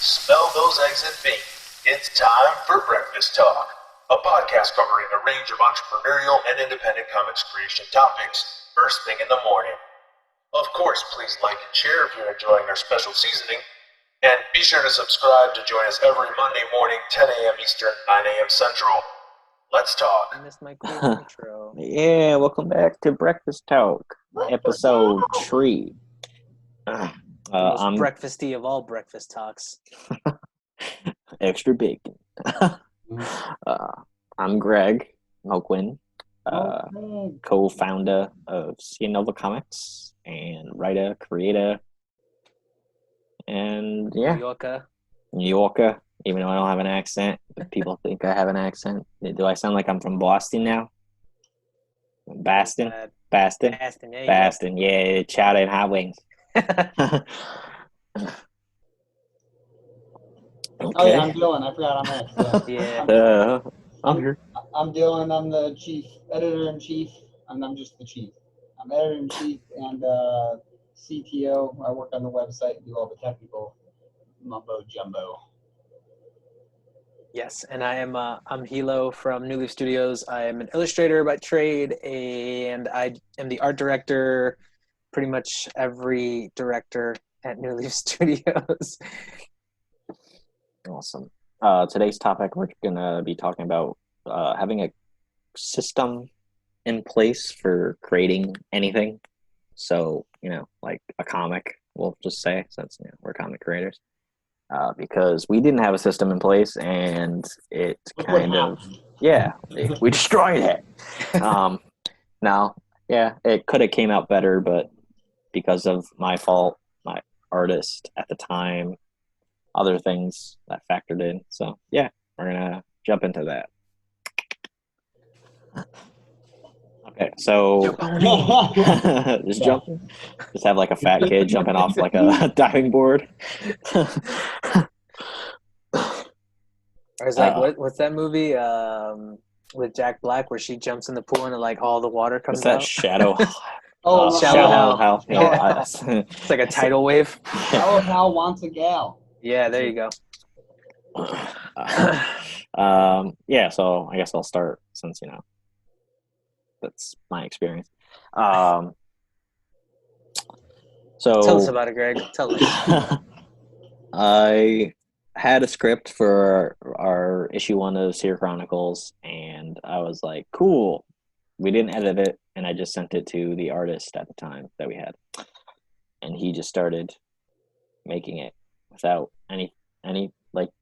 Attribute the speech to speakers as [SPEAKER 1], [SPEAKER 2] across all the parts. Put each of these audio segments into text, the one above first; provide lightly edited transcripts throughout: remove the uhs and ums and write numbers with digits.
[SPEAKER 1] Smell those eggs and bacon. It's time for Breakfast Talk, a podcast covering a range of entrepreneurial and independent comics creation topics first thing in the morning. Of course, please like and share if you're enjoying our special seasoning. And be sure to subscribe to join us every Monday morning, 10 a.m. Eastern, 9 a.m. Central. Let's talk.
[SPEAKER 2] I missed my cool intro.
[SPEAKER 3] Yeah, welcome back to Breakfast Talk, episode 3.
[SPEAKER 2] The most
[SPEAKER 3] I'm
[SPEAKER 2] breakfasty of all breakfast talks.
[SPEAKER 3] extra bacon. I'm Greg Moquin, co-founder of Nova Comics and writer, creator, and
[SPEAKER 2] New Yorker.
[SPEAKER 3] New Yorker. Even though I don't have an accent, but people think I have an accent. Do I sound like I'm from Boston now? Baston? Baston?
[SPEAKER 2] Baston, yeah.
[SPEAKER 3] Baston, yeah, chowder and hot wings.
[SPEAKER 4] Oh yeah, I'm Dylan. I forgot I'm next.
[SPEAKER 2] Yeah.
[SPEAKER 3] I'm here.
[SPEAKER 4] I'm Dylan. I'm the chief editor-in-chief, and I'm just the chief. I'm editor-in-chief and CTO. I work on the website and do all the technical mumbo jumbo.
[SPEAKER 2] Yes, and I'm Hilo from NewLeaf Studios. I am an illustrator by trade, and I am the art director, pretty much every director at NewLeaf Studios.
[SPEAKER 3] Awesome. Today's topic, we're going to be talking about having a system in place for creating anything. So, like a comic, we'll just say, since we're comic creators. Because we didn't have a system in place, and it we destroyed it. It could have came out better, but because of my fault, my artist at the time, other things that factored in. So yeah, we're gonna jump into that. Okay, so just jumping. Just have like a fat kid jumping off like a diving board.
[SPEAKER 2] I was like, what's that movie with Jack Black where she jumps in the pool and like all the water comes
[SPEAKER 3] What's that
[SPEAKER 2] out?
[SPEAKER 3] Shadow?
[SPEAKER 2] Shallow
[SPEAKER 3] Hell.
[SPEAKER 2] Yeah. It's like a tidal wave.
[SPEAKER 4] Shallow Hal wants a gal.
[SPEAKER 2] Yeah, there you go.
[SPEAKER 3] So I guess I'll start since that's my experience. So
[SPEAKER 2] Tell us about it, Greg. Tell us.
[SPEAKER 3] I had a script for our issue 1 of Seer Chronicles, and I was like, cool. We didn't edit it, and I just sent it to the artist at the time that we had, and he just started making it without any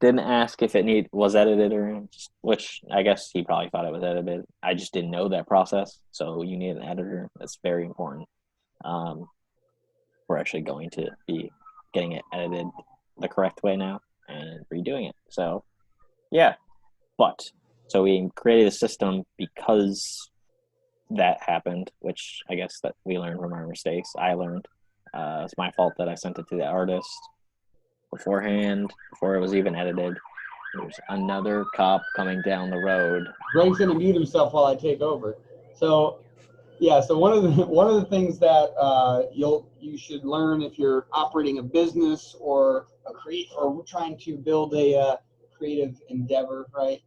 [SPEAKER 3] didn't ask if it was edited or just, which I guess he probably thought it was edited. I just didn't know that process. So you need an editor. That's very important. We're actually going to be getting it edited the correct way now and redoing it. So yeah, so we created a system because that happened, which I guess that we learned from our mistakes. I learned it's my fault that I sent it to the artist beforehand, before it was even edited. There's another cop coming down the road.
[SPEAKER 4] Greg's gonna mute himself while I take over. So one of the things that you should learn if you're operating a business or trying to build a creative endeavor, right?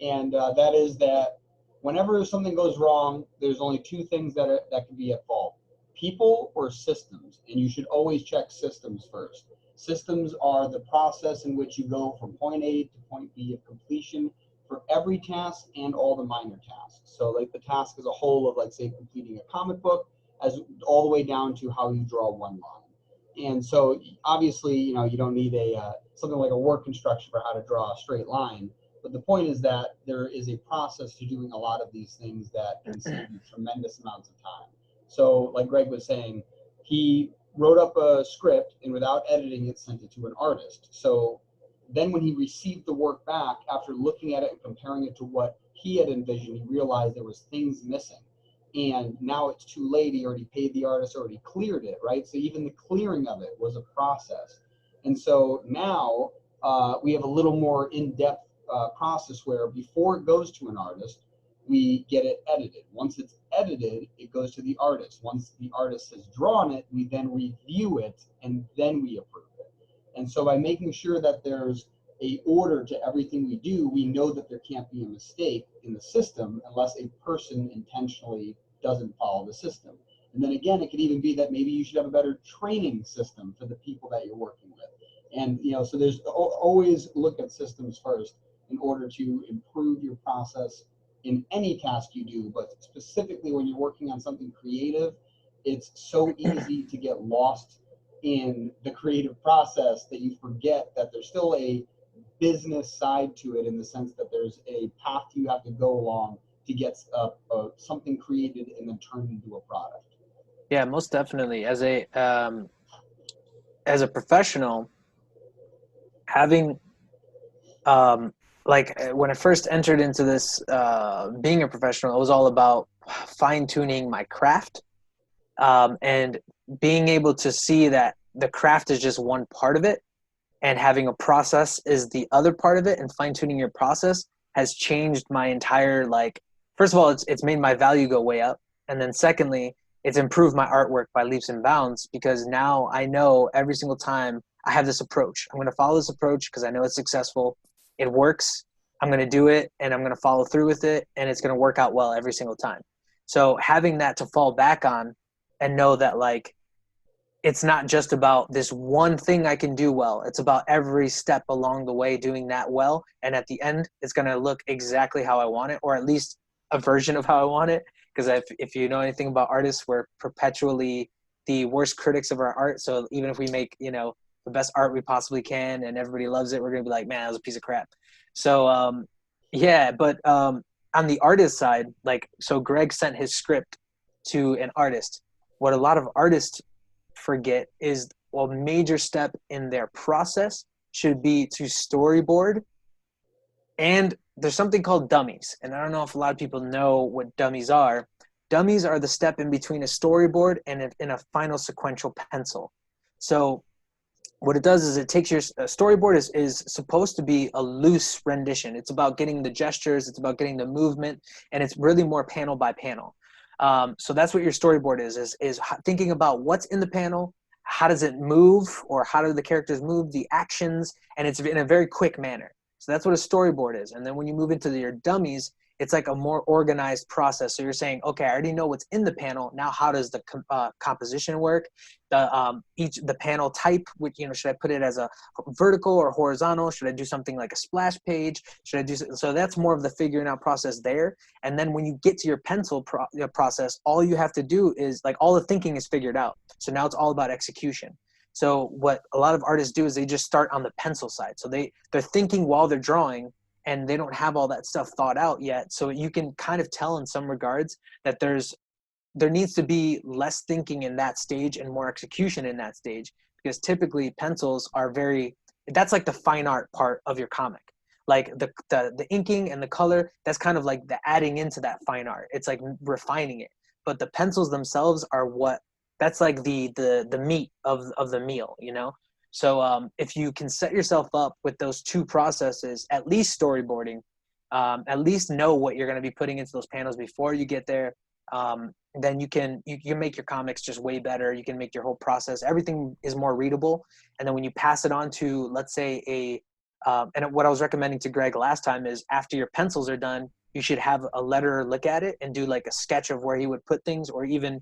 [SPEAKER 4] And that is that whenever something goes wrong, there's only 2 things that can be at fault: people or systems. And you should always check systems first. Systems are the process in which you go from point A to point B of completion for every task and all the minor tasks. So like the task as a whole of, like, say, completing a comic book, as all the way down to how you draw one line. And so obviously, you don't need something like a work instruction for how to draw a straight line. But the point is that there is a process to doing a lot of these things that can save you tremendous amounts of time. So like Greg was saying, he wrote up a script and without editing it sent it to an artist. So then when he received the work back, after looking at it and comparing it to what he had envisioned, he realized there was things missing. And now it's too late. He already paid the artist, already cleared it, right? So even the clearing of it was a process. And so now we have a little more in-depth process where before it goes to an artist, we get it edited. Once it's edited, it goes to the artist. Once the artist has drawn it, we then review it, and then we approve it. And so by making sure that there's a order to everything we do, we know that there can't be a mistake in the system unless a person intentionally doesn't follow the system. And then again, it could even be that maybe you should have a better training system for the people that you're working with. And so there's always look at systems first in order to improve your process in any task you do, but specifically when you're working on something creative, it's so easy to get lost in the creative process that you forget that there's still a business side to it, in the sense that there's a path you have to go along to get something created and then turned into a product.
[SPEAKER 2] Yeah, most definitely. As a professional, having when I first entered into this, being a professional, it was all about fine-tuning my craft, and being able to see that the craft is just one part of it, and having a process is the other part of it, and fine-tuning your process has changed my entire, first of all, it's made my value go way up, and then secondly, it's improved my artwork by leaps and bounds, because now I know every single time I have this approach. I'm going to follow this approach because I know it's successful. It works. I'm going to do it, and I'm going to follow through with it, and it's going to work out well every single time. So having that to fall back on and know that, it's not just about this one thing I can do well. It's about every step along the way doing that well, and at the end, it's going to look exactly how I want it, or at least a version of how I want it. Because if you know anything about artists, we're perpetually the worst critics of our art. So even if we make, the best art we possibly can and everybody loves it, we're going to be like, man, that was a piece of crap. So, but on the artist side, so Greg sent his script to an artist. What a lot of artists forget is a major step in their process should be to storyboard. And there's something called dummies. And I don't know if a lot of people know what dummies are. Dummies are the step in between a storyboard and in a final sequential pencil. So what it does is it takes your storyboard is supposed to be a loose rendition. It's about getting the gestures, it's about getting the movement, and it's really more panel by panel. So that's what your storyboard is thinking about what's in the panel, how does it move, or how do the characters move, the actions, and it's in a very quick manner. So that's what a storyboard is. And then when you move into your dummies, it's like a more organized process. So you're saying, okay, I already know what's in the panel. Now, how does the composition work? The panel type, which, should I put it as a vertical or horizontal? Should I do something like a splash page? Should I do so? That's more of the figuring out process there. And then when you get to your pencil process, all you have to do is all the thinking is figured out. So now it's all about execution. So what a lot of artists do is they just start on the pencil side. So they're thinking while they're drawing, and they don't have all that stuff thought out yet. So you can kind of tell in some regards that there needs to be less thinking in that stage and more execution in that stage, because typically pencils are that's like the fine art part of your comic. Like the inking and the color, that's kind of like the adding into that fine art. It's like refining it. But the pencils themselves are that's like the meat of the meal, So if you can set yourself up with those two processes, at least storyboarding, at least know what you're going to be putting into those panels before you get there, then you can make your comics just way better. You can make your whole process, everything is more readable. And then when you pass it on to, let's say, and what I was recommending to Greg last time is after your pencils are done, you should have a letterer look at it and do like a sketch of where he would put things, or even,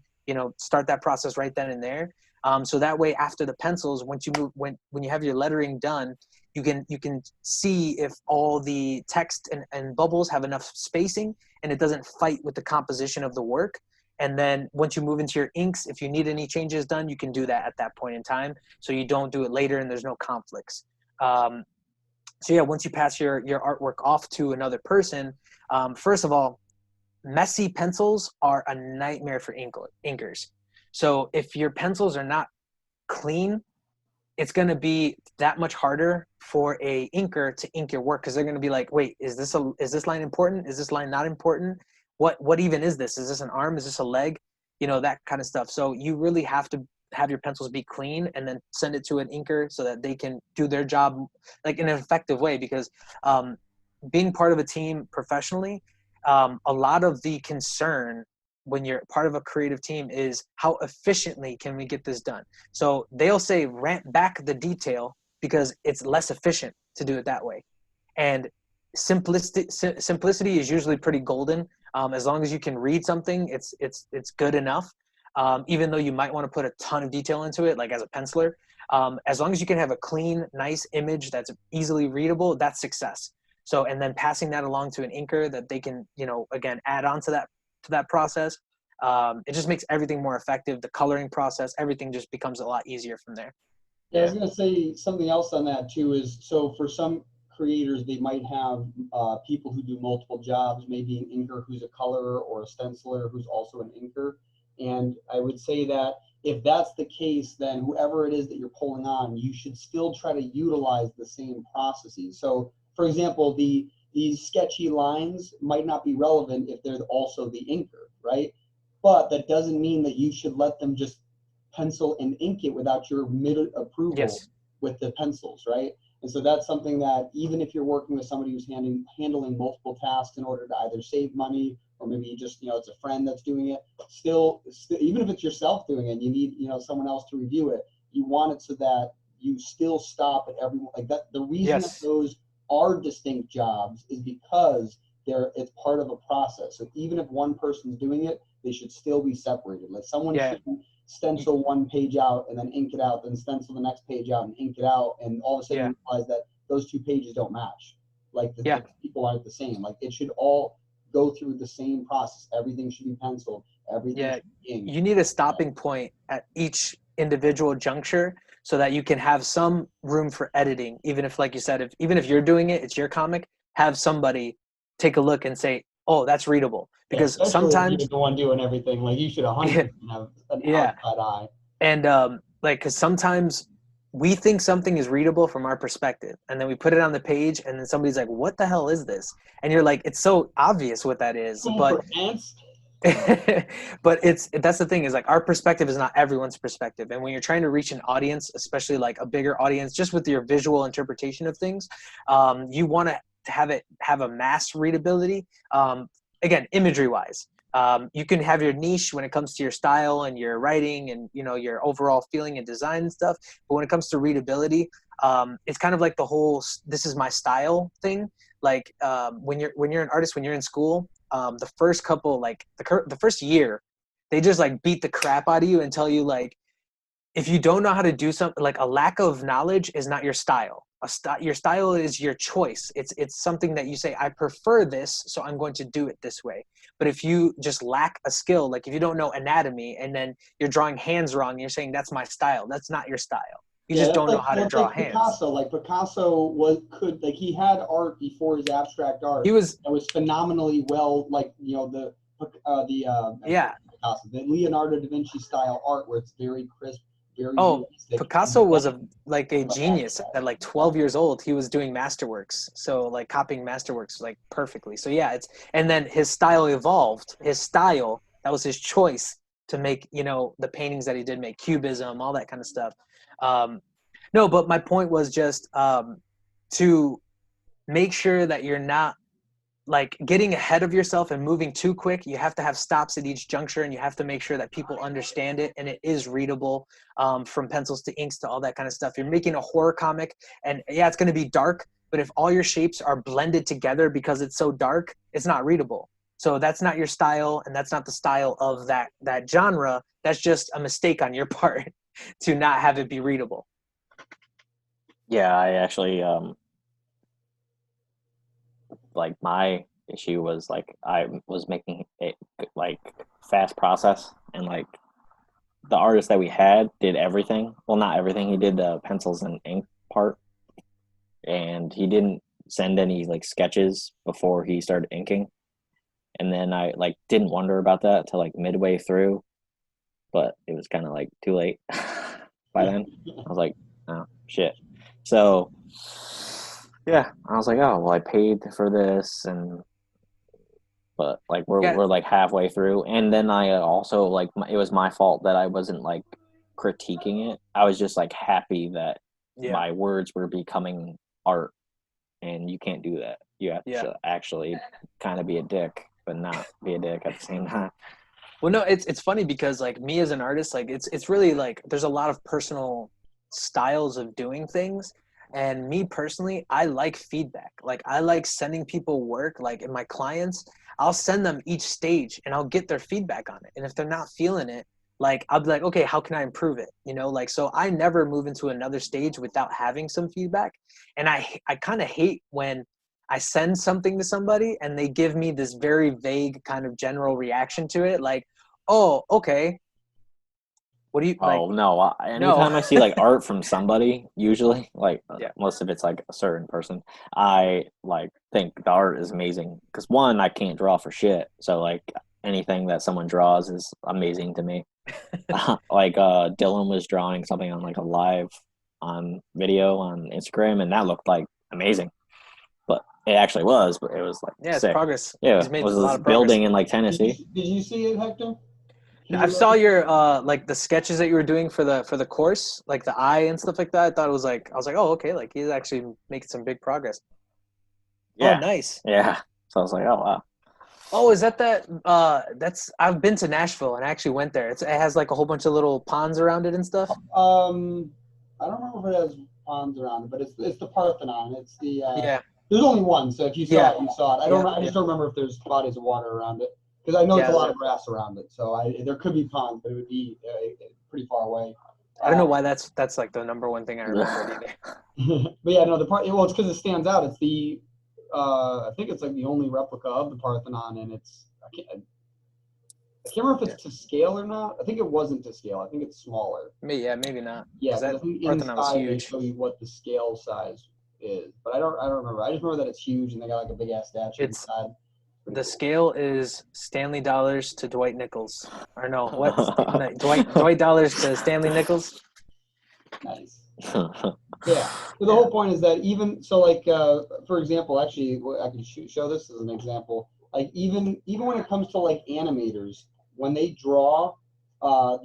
[SPEAKER 2] start that process right then and there. So that way, after the pencils, once you move, when you have your lettering done, you can see if all the text and bubbles have enough spacing and it doesn't fight with the composition of the work. And then once you move into your inks, if you need any changes done, you can do that at that point in time, so you don't do it later and there's no conflicts. So yeah, once you pass your artwork off to another person, first of all, messy pencils are a nightmare for inkers. So if your pencils are not clean, it's going to be that much harder for a inker to ink your work, because they're going to be like, wait, is this line important? Is this line not important? What even is this? Is this an arm? Is this a leg? That kind of stuff. So you really have to have your pencils be clean and then send it to an inker so that they can do their job like in an effective way, because being part of a team professionally, a lot of the concern when you're part of a creative team is how efficiently can we get this done. So they'll say ramp back the detail because it's less efficient to do it that way. And simplicity is usually pretty golden. As long as you can read something, it's good enough. Even though you might want to put a ton of detail into it, like as a penciler, as long as you can have a clean, nice image that's easily readable, that's success. So, and then passing that along to an inker that they can, again, add on to that process. It just makes everything more effective. The coloring process, everything just becomes a lot easier from there.
[SPEAKER 4] Yeah, I was going to say something else on that too is, so for some creators, they might have people who do multiple jobs, maybe an inker who's a colorer or a stenciler who's also an inker. And I would say that if that's the case, then whoever it is that you're pulling on, you should still try to utilize the same processes. So for example, these sketchy lines might not be relevant if they're also the inker, right? But that doesn't mean that you should let them just pencil and ink it without your approval with the pencils, right? And so that's something that even if you're working with somebody who's handling multiple tasks in order to either save money or maybe just, it's a friend that's doing it, still, even if it's yourself doing it, you need, someone else to review it. You want it so that you still stop at everyone like that. The reason that those are distinct jobs is because it's part of a process. So even if one person's doing it, they should still be separated. Like someone shouldn't stencil one page out and then ink it out, then stencil the next page out and ink it out, and all of a sudden you realize that those two pages don't match. Like the people aren't the same. Like it should all go through the same process. Everything should be penciled. Everything should be inked.
[SPEAKER 2] You need a stopping point at each individual juncture so that you can have some room for editing. Even if, like you said, even if you're doing it, it's your comic, have somebody take a look and say, oh, that's readable. Because sometimes
[SPEAKER 4] you're the one doing everything, like you should 100% have an outside eye.
[SPEAKER 2] And because sometimes we think something is readable from our perspective, and then we put it on the page, and then somebody's like, what the hell is this? And you're like, it's so obvious what that is. But but that's the thing, is like our perspective is not everyone's perspective. And when you're trying to reach an audience, especially like a bigger audience, just with your visual interpretation of things, you want to have a mass readability. Again, imagery wise, you can have your niche when it comes to your style and your writing and your overall feeling and design and stuff. But when it comes to readability, it's kind of like the whole "this is my style" thing. Like when you're an artist, when you're in school, the first couple, like the first year, they just like beat the crap out of you and tell you like, if you don't know how to do something, like a lack of knowledge is not your style. Your style is your choice. It's something that you say, I prefer this, so I'm going to do it this way. But if you just lack a skill, like if you don't know anatomy and then you're drawing hands wrong, you're saying that's my style. That's not your style. You just don't know how to draw hands.
[SPEAKER 4] Picasso he had art before his abstract art. That was phenomenally well, the Leonardo da Vinci style art where it's very crisp.
[SPEAKER 2] Picasso was a genius. At like 12 years old, he was doing masterworks. So like copying masterworks like perfectly. So and then his style evolved. His style, that was his choice to make, the paintings that he did make, cubism, all that kind of stuff. No, but my point was just to make sure that you're not like getting ahead of yourself and moving too quick. You have to have stops at each juncture, and you have to make sure that people understand it and it is readable, from pencils to inks to all that kind of stuff. You're making a horror comic, and it's going to be dark, but if all your shapes are blended together because it's so dark, it's not readable. So that's not your style, and that's not the style of that genre. That's just a mistake on your part to not have it be readable.
[SPEAKER 3] Yeah, I actually like my issue was like I was making it like fast process, and like the artist that we had did everything. Well, not everything. He did the pencils and ink part, and he didn't send any like sketches before he started inking. And then I like didn't wonder about that till like midway through, but it was kind of like too late by then. I was like, oh shit. So yeah, I was like, oh well, I paid for this, but like we're like halfway through, and then I also like it was my fault that I wasn't like critiquing it. I was just like happy that my words were becoming art, and you can't do that. You have to actually kind of be a dick, but not be a dick at the same time.
[SPEAKER 2] Well, no, it's funny because like me as an artist, like it's really like there's a lot of personal styles of doing things. And me personally, I like feedback. Like I like sending people work, like in my clients, I'll send them each stage and I'll get their feedback on it. And if they're not feeling it, like I'll be like, okay, how can I improve it? You know, like, so I never move into another stage without having some feedback. And I kind of hate when I send something to somebody and they give me this very vague kind of general reaction to it. Like, oh, okay. What do you like?
[SPEAKER 3] Oh no! Anytime I see like art from somebody, usually like unless if it's like a certain person, I like think the art is amazing because one, I can't draw for shit, so like anything that someone draws is amazing to me. Like Dylan was drawing something on like a live on video on Instagram, and that looked like amazing. But it actually was, but it was like
[SPEAKER 2] Yeah,
[SPEAKER 3] sick.
[SPEAKER 2] it's progress.
[SPEAKER 3] Yeah,
[SPEAKER 2] He's made
[SPEAKER 3] it was
[SPEAKER 2] a lot
[SPEAKER 3] this
[SPEAKER 2] of progress.
[SPEAKER 3] building in like Tennessee.
[SPEAKER 4] Did you see it, Hector?
[SPEAKER 2] I saw your like the sketches that you were doing for the course, like the eye and stuff like that. I thought it was like, I was like, oh, okay, like he's actually making some big progress.
[SPEAKER 3] Yeah.
[SPEAKER 2] Oh, nice.
[SPEAKER 3] Yeah. So I was like, oh wow.
[SPEAKER 2] Oh, is that that's I've been to Nashville and I actually went there. It has like a whole bunch of little ponds around it and stuff.
[SPEAKER 4] I don't remember if it has ponds around it, but it's the Parthenon. It's the
[SPEAKER 2] Yeah.
[SPEAKER 4] There's only one, so if you saw it, you saw it. I just don't remember if there's bodies of water around it. Because I know it's a lot of grass around it, so there could be ponds, but it would be pretty far away.
[SPEAKER 2] I don't know why that's like the number one thing I remember either.
[SPEAKER 4] But yeah, no, well, it's because it stands out. It's the I think it's like the only replica of the Parthenon, and it's I can't remember if it's to scale or not. I think it wasn't to scale. I think it's smaller.
[SPEAKER 2] Maybe not.
[SPEAKER 4] Yeah,
[SPEAKER 2] that
[SPEAKER 4] I think
[SPEAKER 2] Parthenon was
[SPEAKER 4] inside they
[SPEAKER 2] huge.
[SPEAKER 4] show you what the scale size is, but I don't remember. I just remember that it's huge, and they got like a big ass statue inside.
[SPEAKER 2] The scale is Stanley Dollars to Dwight Nichols. Or no, what? Dwight Dollars to Stanley Nichols.
[SPEAKER 4] Nice. Yeah. So the whole point is that even so, like for example, actually, I can show this as an example. Like even when it comes to like animators, when they draw,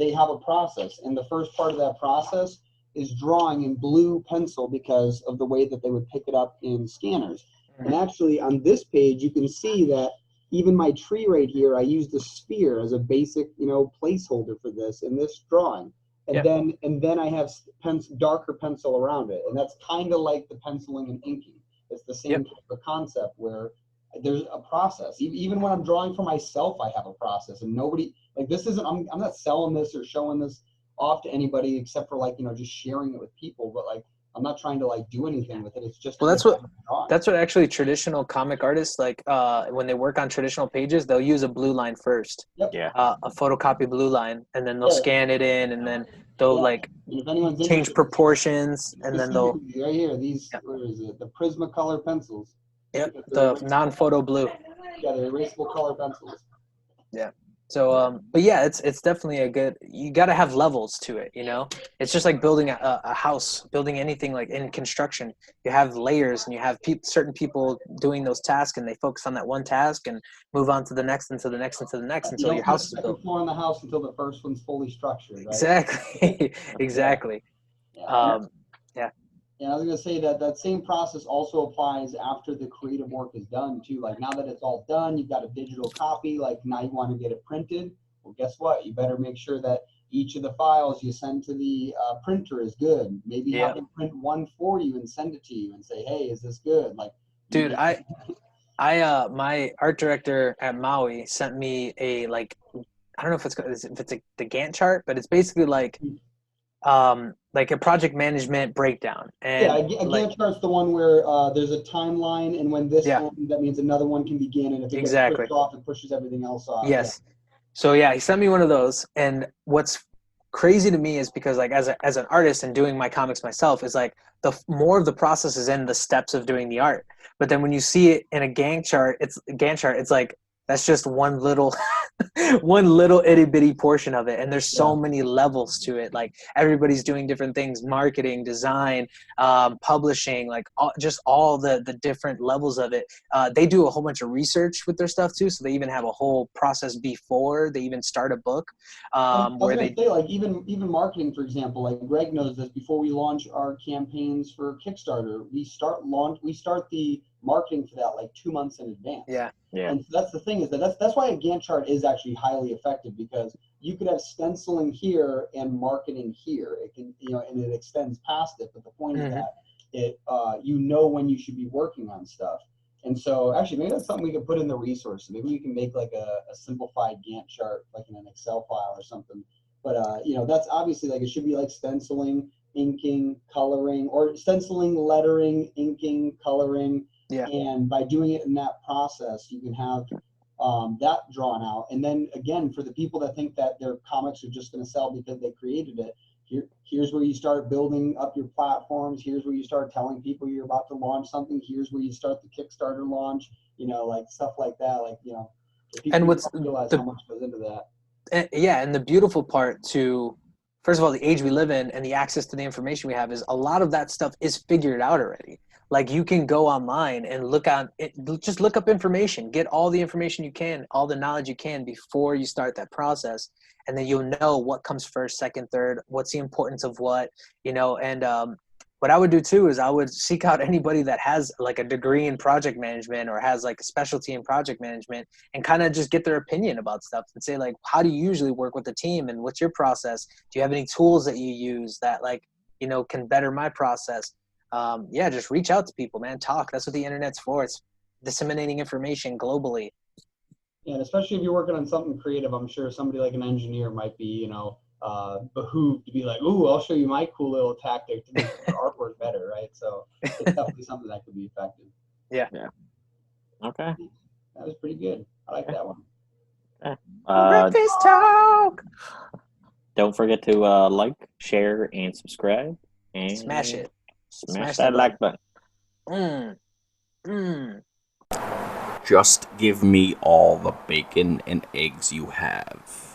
[SPEAKER 4] they have a process, and the first part of that process is drawing in blue pencil because of the way that they would pick it up in scanners. And actually, on this page, you can see that even my tree right here, I used a sphere as a basic, placeholder for this in this drawing. And then I have darker pencil around it, and that's kind of like the penciling and inking. It's the same type of concept where there's a process. Even when I'm drawing for myself, I have a process, and nobody like this isn't. I'm not selling this or showing this off to anybody except for just sharing it with people, but like. I'm not trying to like do anything with it. It's just
[SPEAKER 2] that's what actually traditional comic artists like when they work on traditional pages, they'll use a blue line first.
[SPEAKER 4] Yep.
[SPEAKER 3] Yeah.
[SPEAKER 2] A photocopy blue line, and then they'll scan it in, and then they'll change proportions, and then they'll
[SPEAKER 4] right here these what is it? The Prismacolor pencils.
[SPEAKER 2] Yep. The non-photo blue.
[SPEAKER 4] Yeah, the erasable color pencils.
[SPEAKER 2] Yeah. So, but yeah, it's definitely you got to have levels to it, It's just like building a house, building anything like in construction. You have layers and you have certain people doing those tasks and they focus on that one task and move on to the next and to the next and to the next until your house is built.
[SPEAKER 4] Floor in the house until the first one's fully structured, right?
[SPEAKER 2] Exactly. Exactly.
[SPEAKER 4] Yeah. And I was going to say that same process also applies after the creative work is done too. Like now that it's all done, you've got a digital copy, like now you want to get it printed. Well, guess what? You better make sure that each of the files you send to the printer is good. Maybe have them print one for you and send it to you and say, hey, is this good? Like,
[SPEAKER 2] dude, I my art director at Maui sent me I don't know if it's the Gantt chart, but it's basically like a project management breakdown. And
[SPEAKER 4] a Gantt chart's the one where there's a timeline, and when this ends, that means another one can begin, and if it gets pushed off, it pushes everything else off.
[SPEAKER 2] Yes. So he sent me one of those, and what's crazy to me is because like as an artist and doing my comics myself is like the more of the process is in the steps of doing the art, but then when you see it in a Gantt chart, it's like that's just one little itty bitty portion of it. And there's so many levels to it. Like everybody's doing different things, marketing, design, publishing, like all the different levels of it. They do a whole bunch of research with their stuff too. So they even have a whole process before they even start a book.
[SPEAKER 4] Even marketing, for example, like Greg knows this, before we launch our campaigns for Kickstarter, we start the marketing for that like 2 months in advance.
[SPEAKER 2] Yeah.
[SPEAKER 4] And so that's the thing is that's why a Gantt chart is actually highly effective, because you could have stenciling here and marketing here. It can, and it extends past it. But the point is that you know when you should be working on stuff. And so actually maybe that's something we could put in the resources. Maybe we can make like a simplified Gantt chart, like in an Excel file or something. But that's obviously like, it should be like stenciling, inking, coloring, or stenciling, lettering, inking, coloring.
[SPEAKER 2] Yeah.
[SPEAKER 4] And by doing it in that process, you can have that drawn out. And then again, for the people that think that their comics are just going to sell because they created it, here's where you start building up your platforms. Here's where you start telling people you're about to launch something. Here's where you start the Kickstarter launch, like stuff like that. Like,
[SPEAKER 2] And what's
[SPEAKER 4] realize how much goes into that.
[SPEAKER 2] And the beautiful part to, first of all, the age we live in and the access to the information we have is a lot of that stuff is figured out already. Like you can go online and just look up information, get all the information you can, all the knowledge you can before you start that process. And then you'll know what comes first, second, third, what's the importance of what, and what I would do too is I would seek out anybody that has like a degree in project management or has like a specialty in project management and kind of just get their opinion about stuff and say like, how do you usually work with the team and what's your process? Do you have any tools that you use that can better my process? Just reach out to people, man. Talk. That's what the internet's for. It's disseminating information globally.
[SPEAKER 4] Yeah, and especially if you're working on something creative, I'm sure somebody like an engineer might be, behooved to be like, ooh, I'll show you my cool little tactic to make your artwork better, right? So it's definitely something that could be effective.
[SPEAKER 2] Yeah.
[SPEAKER 3] Okay.
[SPEAKER 4] That was pretty good. I like that one.
[SPEAKER 2] Breakfast talk.
[SPEAKER 3] Don't forget to like, share, and subscribe. And
[SPEAKER 2] Smash it.
[SPEAKER 3] Smash that like button.
[SPEAKER 5] Just give me all the bacon and eggs you have.